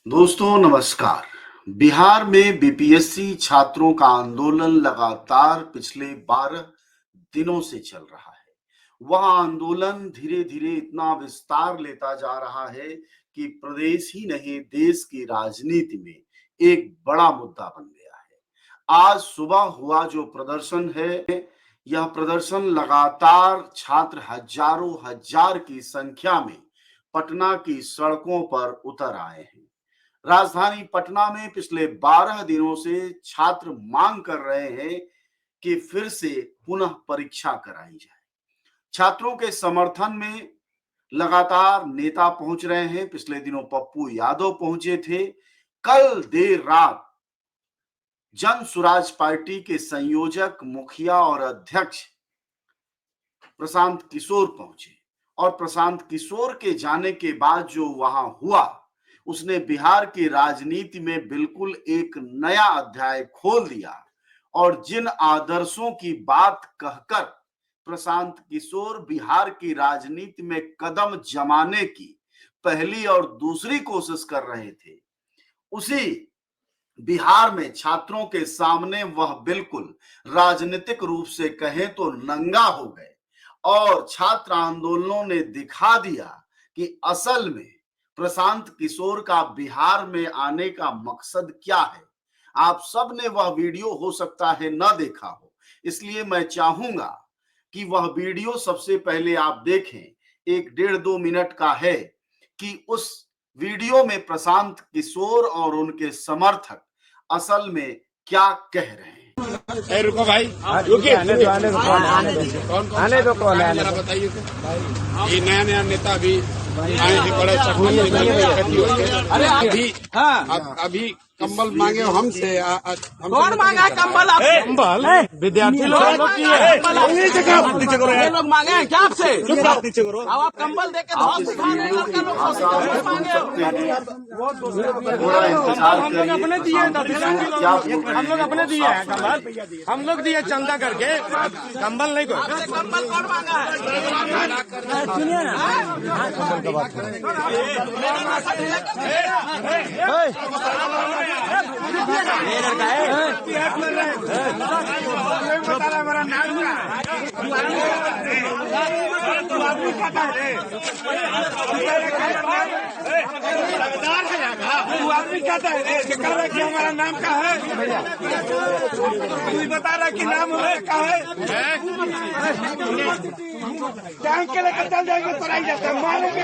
दोस्तों नमस्कार। बिहार में बीपीएससी छात्रों का आंदोलन लगातार पिछले 12 दिनों से चल रहा है। वह आंदोलन धीरे-धीरे इतना विस्तार लेता जा रहा है कि प्रदेश ही नहीं देश की राजनीति में एक बड़ा मुद्दा बन गया है। आज सुबह हुआ जो प्रदर्शन है, यह प्रदर्शन लगातार छात्र हजारों हजार की संख्या में पटना की सड़कों पर उतर आए हैं। राजधानी पटना में पिछले 12 दिनों से छात्र मांग कर रहे हैं कि फिर से पुनः परीक्षा कराई जाए। छात्रों के समर्थन में लगातार नेता पहुंच रहे हैं। पिछले दिनों पप्पू यादव पहुंचे थे। कल देर रात जन सुराज पार्टी के संयोजक, मुखिया और अध्यक्ष प्रशांत किशोर पहुंचे और प्रशांत किशोर के जाने के बाद जो वहां हुआ, उसने बिहार की राजनीति में बिल्कुल एक नया अध्याय खोल दिया। और जिन आदर्शों की बात कहकर प्रशांत किशोर बिहार की राजनीति में कदम जमाने की पहली और दूसरी कोशिश कर रहे थे, उसी बिहार में छात्रों के सामने वह बिल्कुल राजनीतिक रूप से कहें तो नंगा हो गए और छात्र आंदोलनों ने दिखा दिया कि असल में प्रशांत किशोर का बिहार में आने का मकसद क्या है। आप सब ने वह वीडियो हो सकता है न देखा हो, इसलिए मैं चाहूंगा कि वह वीडियो सबसे पहले आप देखें। 1-1.5-2 मिनट का है कि उस वीडियो में प्रशांत किशोर और उनके समर्थक असल में क्या कह रहे हैं। रुको भाई, रुकिए, आने दो कौन है, जरा बताइए। ये नया नया नेता भी आए थे, बड़े अभी कंबल मांगे हमसे। कौन मांगा कंबल? आप कंबल विद्यार्थी लोग लोग मांगे हैं क्या आपसे? अब आप कंबल दे के धौस दिखा रहे हैं लड़का लोग को, कंबल मांगे हम लोग अपने दिए, हम लोग अपने दिए हैं कंबल, हम लोग दिए चंदा करके, कंबल नहीं कोई। कंबल कौन मांगा है? सुनिए ना, आदमी कहता है कि हमारा नाम क्या है, तू बता रहा कि नाम क्या है, टैंक के लेकर चल जाएंगे तो नहीं जाते, मारेंगे।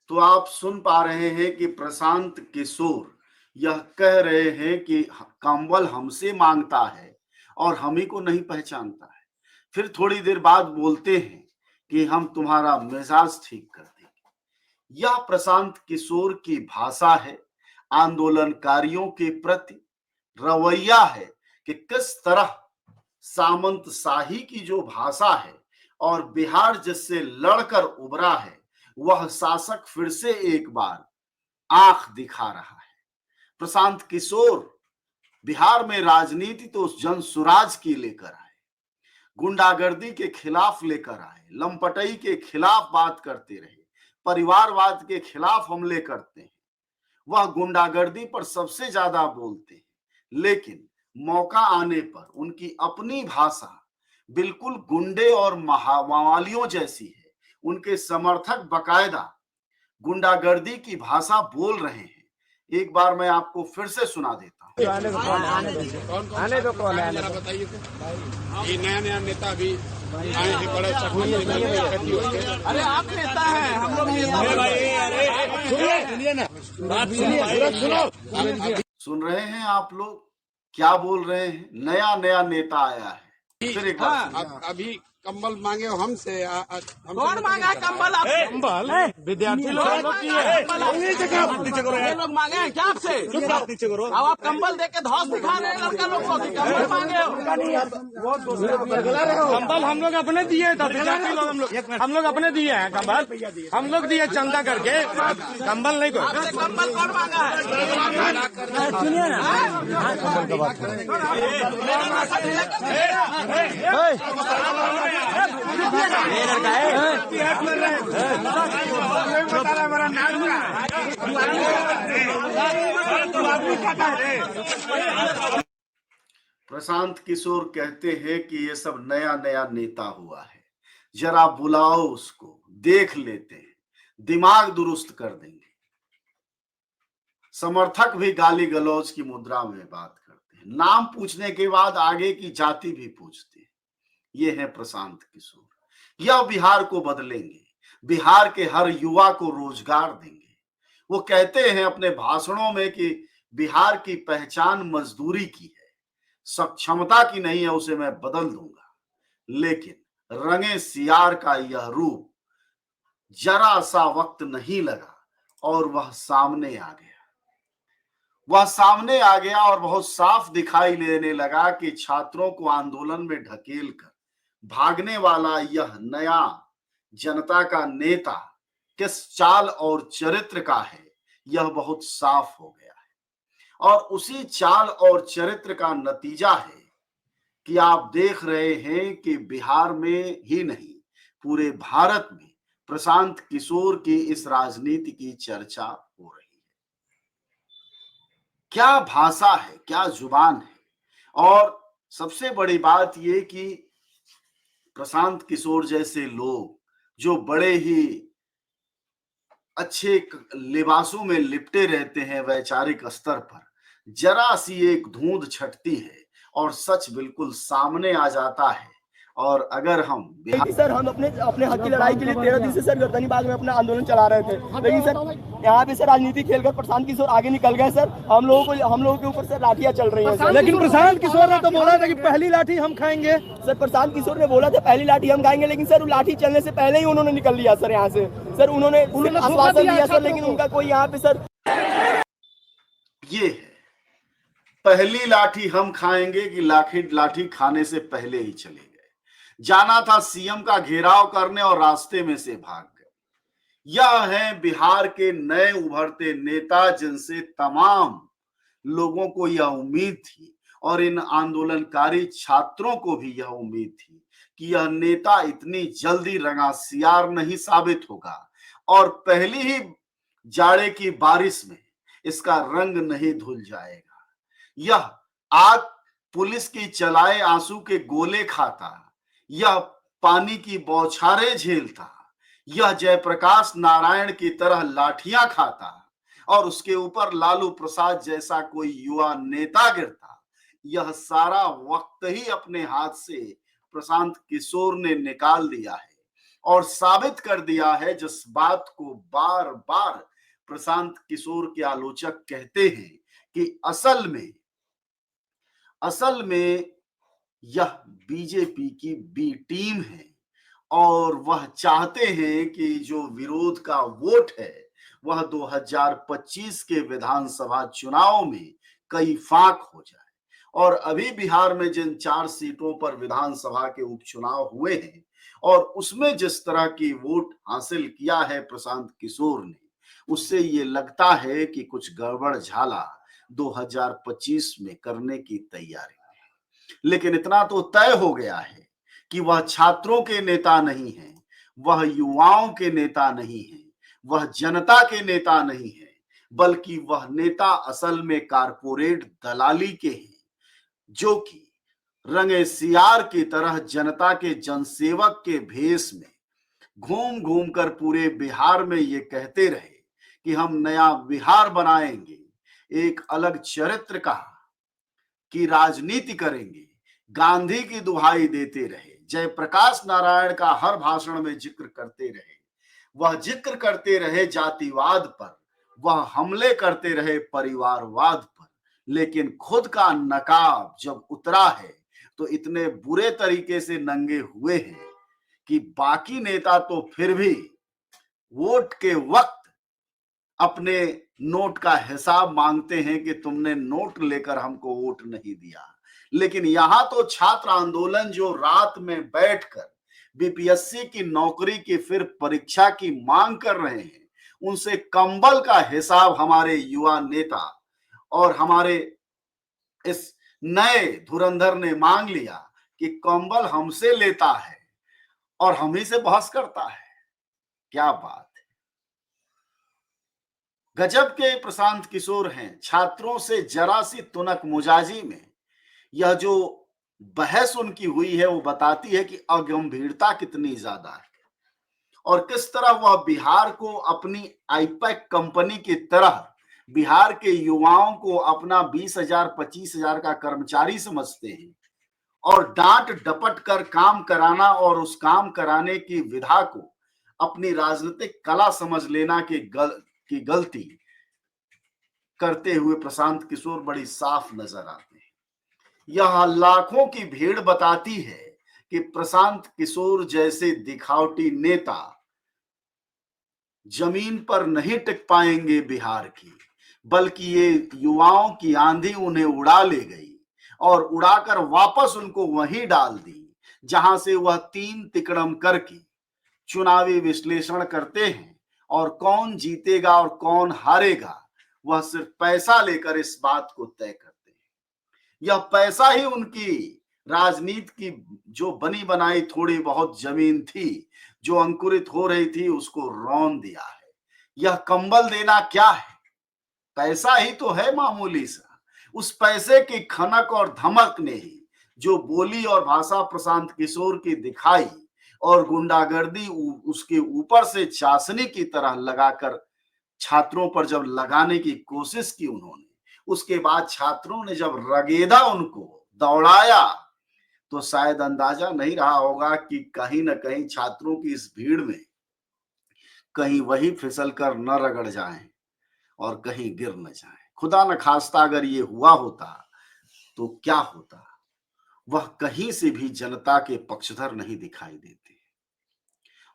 तो आप सुन पा रहे हैं कि प्रशांत किशोर यह कह रहे हैं कि कंबल हमसे मांगता है और हम ही को नहीं पहचानता है। फिर थोड़ी देर बाद बोलते हैं कि हम तुम्हारा मिजाज ठीक कर देंगे। यह प्रशांत किशोर की भाषा है, आंदोलनकारियों के प्रति रवैया है कि किस तरह सामंत शाही की जो भाषा है और बिहार जिससे लड़कर उभरा है, वह शासक फिर से एक बार आंख दिखा रहा है। प्रशांत किशोर बिहार में राजनीति तो उस जन सुराज की लेकर आए, गुंडागर्दी के खिलाफ लेकर आए, लंपटई के खिलाफ बात करते रहे, परिवारवाद के खिलाफ हमले करते हैं। वह गुंडागर्दी पर सबसे ज्यादा बोलते हैं, लेकिन मौका आने पर उनकी अपनी भाषा बिल्कुल गुंडे और मावालियों जैसी है। उनके समर्थक बकायदा गुंडागर्दी की भाषा बोल रहे हैं। एक बार मैं आपको फिर से सुना देता हूँ। आने दो कौन है, जरा बताइए। ये नया नया नेता भी आए थे, बड़े अरे आप नेता हैं, हम लोग सुनिए ना, बात सुनो। सुन रहे हैं आप लोग क्या बोल रहे हैं? नया नया नेता आया है। फिर एक बार अभी कंबल मांगे हमसे। कौन मांगा है कंबल? आप कंबल विद्यार्थी लोग लोग मांगे हैं क्या आपसे? अब आप कंबल दे के धौस दिखा रहे हैं लड़का लोग को, कंबल मांगे हो। कंबल हम लोग अपने दिए, हम लोग अपने दिए हैं कंबल, हम लोग दिए चंदा करके, कंबल नहीं कोई। कंबल कौन मांगा है? सुनिए ना, प्रशांत किशोर कहते हैं कि ये सब नया नया नेता हुआ है, जरा बुलाओ उसको, देख लेते हैं, दिमाग दुरुस्त कर देंगे। समर्थक भी गाली गलौज की मुद्रा में बात करते हैं, नाम पूछने के बाद आगे की जाति भी पूछते हैं। ये है प्रशांत किशोर। यह बिहार को बदलेंगे, बिहार के हर युवा को रोजगार देंगे। वो कहते हैं अपने भाषणों में कि बिहार की पहचान मजदूरी की है, सक्षमता की नहीं है, उसे मैं बदल दूंगा। लेकिन रंगे सियार का यह रूप जरा सा वक्त नहीं लगा और वह सामने आ गया। वह सामने आ गया और बहुत साफ दिखाई देने लगा कि छात्रों को आंदोलन में ढकेल कर भागने वाला यह नया जनता का नेता किस चाल और चरित्र का है, यह बहुत साफ हो गया है। और उसी चाल और चरित्र का नतीजा है कि आप देख रहे हैं कि बिहार में ही नहीं, पूरे भारत में प्रशांत किशोर की इस राजनीति की चर्चा हो रही है। क्या भाषा है, क्या जुबान है। और सबसे बड़ी बात यह कि प्रशांत किशोर जैसे लोग जो बड़े ही अच्छे लिबासों में लिपटे रहते हैं वैचारिक स्तर पर, जरा सी एक धूंध छटती है और सच बिल्कुल सामने आ जाता है। और अगर हम सर हम अपने हक की लड़ाई के लिए 13 दिन से सर गर्दनी बाग में अपना आंदोलन चला रहे थे, लेकिन सर यहाँ पे सर राजनीति खेलकर प्रशांत किशोर आगे निकल गए। सर हम लोगों के ऊपर सर लाठियां चल रही हैं। लेकिन प्रशांत किशोर ने तो बोला था कि पहली लाठी हम खाएंगे। सर प्रशांत किशोर ने बोला था पहली लाठी हम खाएंगे, लेकिन सर लाठी चलने से पहले ही उन्होंने निकल लिया सर यहाँ से। सर उन्होंने आश्वासन दिया सर, लेकिन उनका कोई यहाँ पे सर ये है पहली लाठी हम खाएंगे कि लाठी खाने से पहले ही चले गए। जाना था सीएम का घेराव करने और रास्ते में से भाग गए। यह है बिहार के नए उभरते नेता, जिनसे तमाम लोगों को यह उम्मीद थी और इन आंदोलनकारी छात्रों को भी यह उम्मीद थी कि यह नेता इतनी जल्दी रंगासियार नहीं साबित होगा और पहली ही जाड़े की बारिश में इसका रंग नहीं धुल जाएगा। यह आग पुलिस की चलाए आंसू के गोले खाता, यह पानी की बौछारें झेलता, यह जयप्रकाश नारायण की तरह लाठियां खाता और उसके ऊपर लालू प्रसाद जैसा कोई युवा नेता गिरता। यह सारा वक्त ही अपने हाथ से प्रशांत किशोर ने निकाल दिया है और साबित कर दिया है, जिस बात को बार बार प्रशांत किशोर के आलोचक कहते हैं कि असल में यह बीजेपी की बी टीम है और वह चाहते हैं कि जो विरोध का वोट है वह 2025 के विधानसभा चुनाव में कई फाक हो जाए। और अभी बिहार में जिन 4 सीटों पर विधानसभा के उपचुनाव हुए हैं और उसमें जिस तरह की वोट हासिल किया है प्रशांत किशोर ने, उससे ये लगता है कि कुछ गड़बड़ झाला 2025 में करने की तैयारी है। लेकिन इतना तो तय हो गया है कि वह छात्रों के नेता नहीं है, वह युवाओं के नेता नहीं है, वह जनता के नेता नहीं है, बल्कि वह नेता असल में कारपोरेट दलाली के हैं, जो कि रंगे सियार की तरह जनता के जनसेवक के भेष में घूम घूम कर पूरे बिहार में ये कहते रहे कि हम नया बिहार बनाएंगे, एक अलग चरित्र का की राजनीति करेंगे, गांधी की दुहाई देते रहे, जयप्रकाश नारायण का हर भाषण में जिक्र करते रहे। वह जिक्र करते रहे जातिवाद पर, वह हमले करते रहे परिवारवाद पर, लेकिन खुद का नकाब जब उतरा है तो इतने बुरे तरीके से नंगे हुए हैं कि बाकी नेता तो फिर भी वोट के वक्त अपने नोट का हिसाब मांगते हैं कि तुमने नोट लेकर हमको वोट नहीं दिया। लेकिन यहां तो छात्र आंदोलन जो रात में बैठकर बीपीएससी की नौकरी की फिर परीक्षा की मांग कर रहे हैं, उनसे कंबल का हिसाब हमारे युवा नेता और हमारे इस नए धुरंधर ने मांग लिया कि कंबल हमसे लेता है और हम ही से बहस करता है। क्या बात है। गजब के प्रशांत किशोर हैं। छात्रों से जरा सी तुनक मुजाजी में यह जो बहस उनकी हुई है वो बताती है कि अगंभीरता कितनी ज्यादा है और किस तरह वह बिहार को अपनी आईपैक कंपनी की तरह बिहार के युवाओं को अपना 20,000 25,000 का कर्मचारी समझते हैं और डांट डपट कर काम कराना और उस काम कराने की विधा को अपनी राजनीतिक कला समझ लेना की गलती करते हुए प्रशांत किशोर बड़ी साफ नजर आते हैं। यह लाखों की भीड़ बताती है कि प्रशांत किशोर जैसे दिखावटी नेता जमीन पर नहीं टिक पाएंगे बिहार की, बल्कि ये युवाओं की आंधी उन्हें उड़ा ले गई और उड़ाकर वापस उनको वहीं डाल दी जहां से वह तीन तिकड़म करके चुनावी विश्लेषण करते हैं और कौन जीतेगा और कौन हारेगा वह सिर्फ पैसा लेकर इस बात को तय करते हैं। यह पैसा ही उनकी राजनीति की जो बनी बनाई थोड़ी बहुत जमीन थी जो अंकुरित हो रही थी उसको रौंद दिया है। यह कंबल देना क्या है, पैसा ही तो है मामूली सा। उस पैसे की खनक और धमक ने ही जो बोली और भाषा प्रशांत किशोर की दिखाई और गुंडागर्दी उसके ऊपर से चाशनी की तरह लगाकर छात्रों पर जब लगाने की कोशिश की उन्होंने, उसके बाद छात्रों ने जब रगेदा उनको दौड़ाया तो शायद अंदाजा नहीं रहा होगा कि कहीं न कहीं छात्रों की इस भीड़ में कहीं वही फिसल कर न रगड़ जाएं और कहीं गिर न जाएं। खुदा न खास्ता अगर ये हुआ होता तो क्या होता। वह कहीं से भी जनता के पक्षधर नहीं दिखाई देते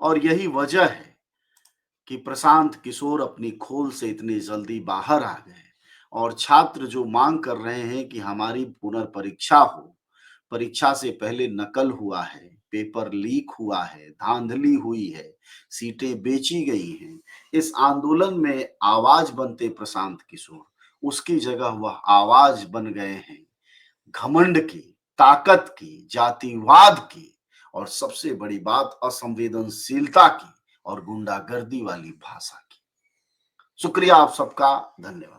और यही वजह है कि प्रशांत किशोर अपनी खोल से इतनी जल्दी बाहर आ गए और छात्र जो मांग कर रहे हैं कि हमारी पुनर्परीक्षा हो, परीक्षा से पहले नकल हुआ है, पेपर लीक हुआ है, धांधली हुई है, सीटें बेची गई हैं, इस आंदोलन में आवाज बनते प्रशांत किशोर उसकी जगह वह आवाज बन गए हैं घमंड की, ताकत की, जातिवाद की और सबसे बड़ी बात असंवेदनशीलता की और गुंडागर्दी वाली भाषा की। शुक्रिया आप सबका, धन्यवाद।